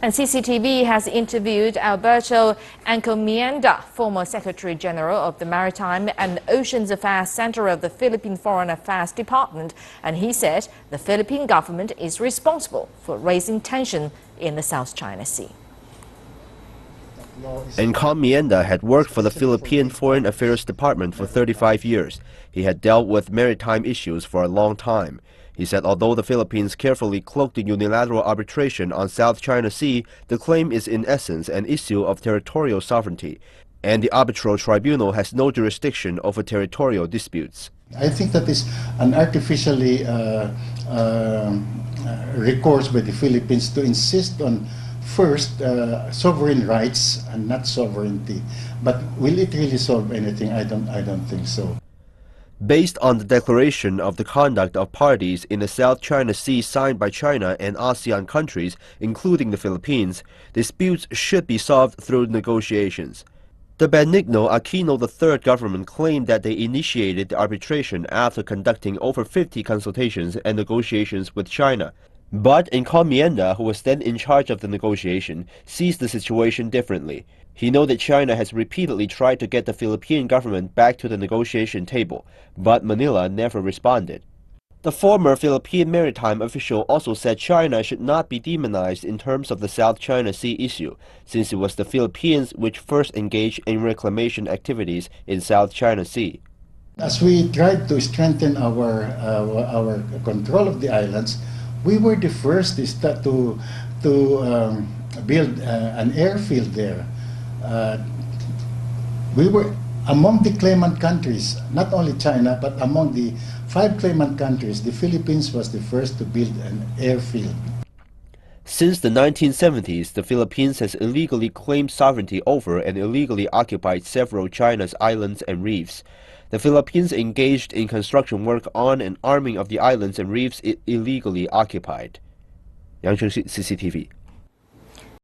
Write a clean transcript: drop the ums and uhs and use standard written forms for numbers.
And CCTV has interviewed Alberto Encomienda, former Secretary General of the Maritime and Oceans Affairs Center of the Philippine Foreign Affairs Department, and he said the Philippine government is responsible for raising tension in the South China Sea. Encomienda had worked for the Philippine Foreign Affairs Department for 35 years. He had dealt with maritime issues for a long time. He said although the Philippines carefully cloaked the unilateral arbitration on South China Sea, the claim is in essence an issue of territorial sovereignty, and the arbitral tribunal has no jurisdiction over territorial disputes. I think that is an artificially recourse by the Philippines to insist on first sovereign rights and not sovereignty. But will it really solve anything? I don't think so. Based on the declaration of the conduct of parties in the South China Sea signed by China and ASEAN countries, including the Philippines, disputes should be solved through negotiations. The Benigno Aquino III government claimed that they initiated the arbitration after conducting over 50 consultations and negotiations with China. But Encomienda, who was then in charge of the negotiation, sees the situation differently. He knows that China has repeatedly tried to get the Philippine government back to the negotiation table, but Manila never responded. The former Philippine maritime official also said China should not be demonized in terms of the South China Sea issue, since it was the Philippines which first engaged in reclamation activities in South China Sea. As we tried to strengthen our control of the islands, we were the first to build an airfield there. We were among the claimant countries, not only China, but among the 5 claimant countries, the Philippines was the first to build an airfield. Since the 1970s, the Philippines has illegally claimed sovereignty over and illegally occupied several China's islands and reefs. The Philippines engaged in construction work on and arming of the islands and reefs it illegally occupied. Yang Cheng, CCTV.